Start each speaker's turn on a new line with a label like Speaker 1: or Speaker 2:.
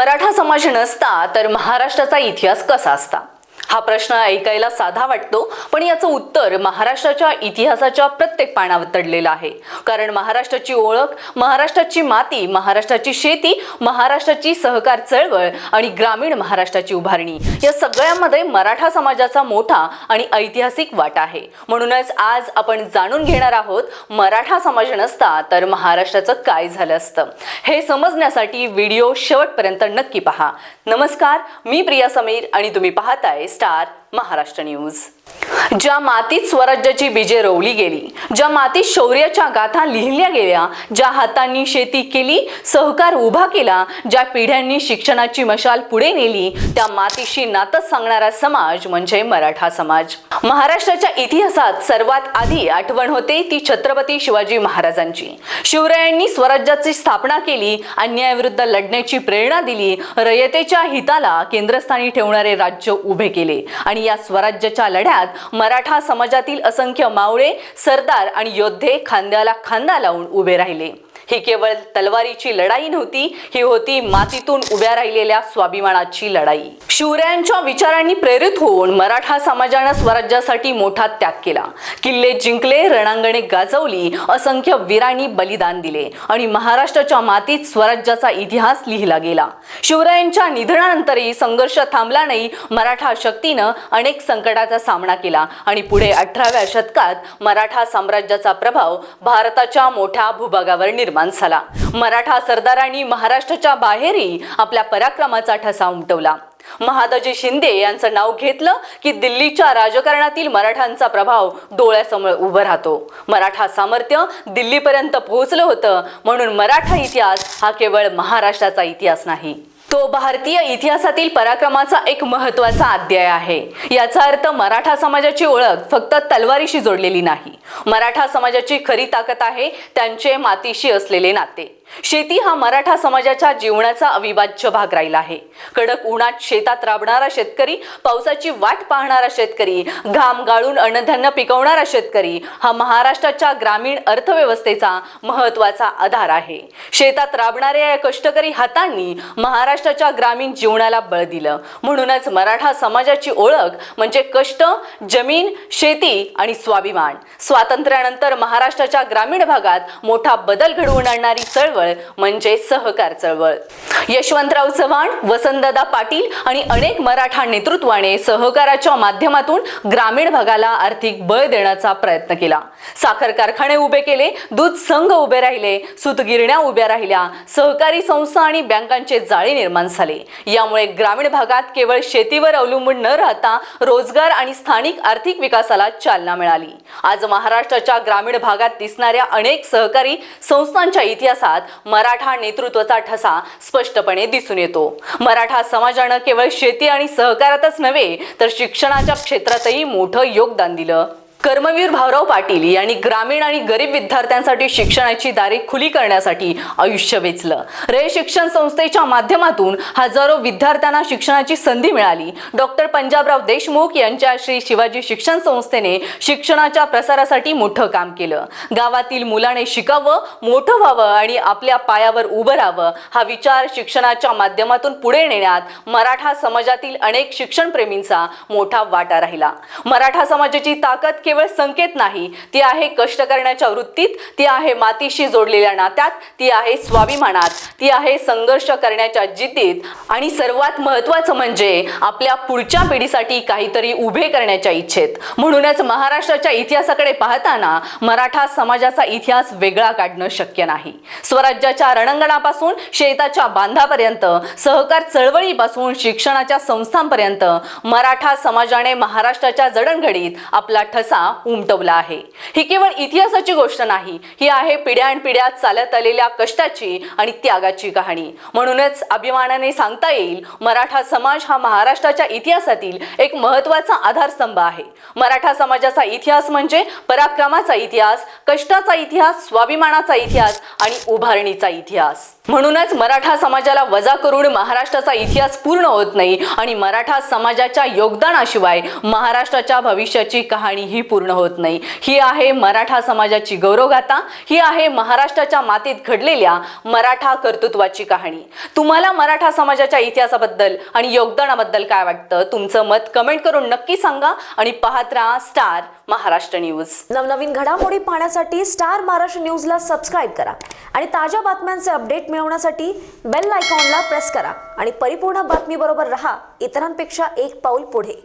Speaker 1: मराठा समाज नसता तर महाराष्ट्राचा इतिहास कसा असता? हा प्रश्न ऐकायला साधा वाटतो, पण याचं उत्तर महाराष्ट्राच्या इतिहासाच्या प्रत्येक पानावर दडलेलं आहे. कारण महाराष्ट्राची ओळख, महाराष्ट्राची माती, महाराष्ट्राची शेती, महाराष्ट्राची सहकार चळवळ आणि ग्रामीण महाराष्ट्राची उभारणी या सगळ्यामध्ये मराठा समाजाचा मोठा आणि ऐतिहासिक वाटा आहे. म्हणूनच आज आपण जाणून घेणार आहोत, मराठा समाज नसता तर महाराष्ट्राचं काय झालं असतं. हे समजण्यासाठी व्हिडिओ शेवटपर्यंत नक्की पहा. नमस्कार, मी प्रिया समीर आणि तुम्ही पाहताय स्टार महाराष्ट्र न्यूज. ज्या मातीत स्वराज्याची बीजे रोवली गेली, ज्या मातीत शौर्याच्या गाथा लिहिल्या गेल्या, ज्या हातांनी शेती केली, सहकार उभा केला, ज्या पिढ्यांनी शिक्षणाची मशाल पुढे नेली, त्या मातीशी नातं सांगणारा समाज म्हणजे मराठा समाज. महाराष्ट्राच्या इतिहासात सर्वात आधी आठवण होते ती छत्रपती शिवाजी महाराजांची. शिवरायांनी स्वराज्याची स्थापना केली, अन्यायाविरुद्ध लढण्याची प्रेरणा दिली, रयतेच्या हिताला केंद्रस्थानी ठेवणारे राज्य उभे केले आणि या स्वराज्याच्या लढ्यात मराठा समाजातील असंख्य मावळे, सरदार आणि योद्धे खांद्याला खांदा लावून उभे राहिले. ही केवळ तलवारीची लढाई नव्हती, ही होती मातीतून उभ्या राहिलेल्या स्वाभिमानाची लढाई. शिवरायांच्या विचारांनी प्रेरित होऊन मराठा समाजाने स्वराज्यासाठी मोठा त्याग केला. किल्ले जिंकले, रणांगणे गाजवली, असंख्य वीरांनी बलिदान दिले आणि महाराष्ट्राच्या मातीत स्वराज्याचा इतिहास लिहिला गेला. शिवरायांच्या निधनानंतरही संघर्ष थांबला नाही. मराठा शक्तीनं अनेक संकटाचा सामना केला आणि पुढे 18व्या शतकात मराठा साम्राज्याचा प्रभाव भारताच्या मोठ्या भूभागावर निर्माण झाला. मराठा सरदारांनी महाराष्ट्राच्या बाहेरही आपल्या पराक्रमाचा ठसा उमटवला. महादजी शिंदे यांचं नाव घेतलं की दिल्लीच्या राजकारणातील मराठ्यांचा प्रभाव डोळ्यासमोर उभं राहतो. मराठा सामर्थ्य दिल्लीपर्यंत पोहोचलं होतं, म्हणून मराठा इतिहास हा केवळ महाराष्ट्राचा इतिहास नाही, तो भारतीय इतिहासातील पराक्रमाचा एक महत्त्वाचा अध्याय आहे. याचा अर्थ मराठा समाजाची ओळख फक्त तलवारीशी जोडलेली नाही. मराठा समाजाची खरी ताकद आहे त्यांचे मातीशी असलेले नाते. शेती हा मराठा समाजाच्या जीवनाचा अविभाज्य भाग राहिला आहे. कडक उन्हात शेतात राबणारा शेतकरी, पावसाची वाट पाहणारा शेतकरी, घाम गाळून अन्नधान्य पिकवणारा शेतकरी हा महाराष्ट्राच्या ग्रामीण अर्थव्यवस्थेचा महत्त्वाचा आधार आहे. शेतात राबणाऱ्या या कष्टकरी हातांनी महाराष्ट्राच्या ग्रामीण जीवनाला बळ दिलं. म्हणूनच मराठा समाजाची ओळख म्हणजे कष्ट, जमीन, शेती आणि स्वाभिमान. स्वातंत्र्यानंतर महाराष्ट्राच्या ग्रामीण भागात मोठा बदल घडवून आणणारी चळवळ म्हणजे सहकार चळवळ. यशवंतराव चव्हाण, वसंतदादा पाटील आणि अनेक मराठा नेतृत्वाने सहकाराच्या माध्यमातून ग्रामीण भागाला आर्थिक बळ देण्याचा प्रयत्न केला. साखर कारखाने उभे केले, दूध संघ उभे राहिले, सूतगिरण्या उभ्या राहिल्या, सहकारी संस्था आणि बँकांचे जाळे निर्माण झाले. यामुळे ग्रामीण भागात केवळ शेतीवर अवलंबून न राहता रोजगार आणि स्थानिक आर्थिक विकासाला चालना मिळाली. आज महाराष्ट्राच्या ग्रामीण भागात दिसणाऱ्या अनेक सहकारी संस्थांच्या इतिहासात मराठा नेतृत्वाचा ठसा स्पष्टपणे दिसून येतो. मराठा समाजानं केवळ शेती आणि सहकारातच नव्हे तर शिक्षणाच्या क्षेत्रातही मोठं योगदान दिलं. कर्मवीर भाऊराव पाटील यांनी ग्रामीण आणि गरीब विद्यार्थ्यांसाठी शिक्षणाची दारे खुली करण्यासाठी आयुष्य वेचलं. रे शिक्षण संस्थेच्या माध्यमातून हजारो विद्यार्थ्यांना शिक्षणाची संधी मिळाली. डॉक्टर पंजाबराव देशमुख यांच्या श्री शिवाजी शिक्षण संस्थेने शिक्षणाच्या प्रसारासाठी मोठं काम केलं. गावातील मुलाने शिकावं, मोठं व्हावं आणि आपल्या पायावर उभं राहावं हा विचार शिक्षणाच्या माध्यमातून पुढे नेण्यात मराठा समाजातील अनेक शिक्षणप्रेमींचा मोठा वाटा राहिला. मराठा समाजाची ताकद केवळ संकेत नाही, ती आहे कष्ट करण्याच्या वृत्तीत, ती आहे मातीशी जोडलेल्या नात्यात, ती आहे स्वाभिमानात, ती आहे संघर्ष करण्याच्या जिद्दीत आणि सर्वात महत्त्वाचं म्हणजे आपल्या पुढच्या पिढीसाठी काहीतरी उभे करण्याच्या इच्छेत. म्हणूनच महाराष्ट्राच्या इतिहासाकडे पाहताना मराठा समाजाचा इतिहास वेगळा काढणं शक्य नाही. स्वराज्याच्या रणांगणापासून शेताच्या बांधापर्यंत, सहकार चळवळीपासून शिक्षणाच्या संस्थांपर्यंत मराठा समाजाने महाराष्ट्राच्या जडणघडीत आपला ठसा उमटवला आहे. ही केवळ इतिहासाची गोष्ट नाही, ही आहे पिढ्यानपिढ्या चालत आलेल्या कष्टाची आणि त्यागाची कहाणी. म्हणूनच अभिमानाने सांगता येईल, मराठा समाज हा महाराष्ट्राच्या इतिहासातील एक महत्त्वाचा आधारस्तंभ आहे. मराठा समाजाचा इतिहास म्हणजे पराक्रमाचा इतिहास, कष्टाचा इतिहास, स्वाभिमानाचा इतिहास आणि उभारणीचा इतिहास. म्हणूनच मराठा समाजाला वजा करून महाराष्ट्राचा इतिहास पूर्ण होत नाही आणि मराठा समाजाच्या योगदानाशिवाय महाराष्ट्राच्या भविष्याची कहाणी ही पूर्ण होत नाही। ही आहे मराठा समाजाची गौरवगाथा, ही आहे महाराष्ट्राच्या मातीत घडलेल्या मराठा कर्तृत्वाची कहाणी। तुम्हाला मराठा समाजाच्या इतिहासाबद्दल आणि योगदानाबद्दल काय वाटतं? तुमचं मत कमेंट करून नक्की सांगा आणि पाहत राहा स्टार महाराष्ट्र न्यूज।
Speaker 2: नवनवीन घडामोडी पाहण्यासाठी स्टार महाराष्ट्र न्यूजला सबस्क्राईब करा आणि ताज्या बातम्यांचे अपडेट मिळवण्यासाठी बेल आयकॉनला प्रेस करा आणि परिपूर्ण बातमी बरोबर रहा, इतरांपेक्षा एक पाऊल पुढे।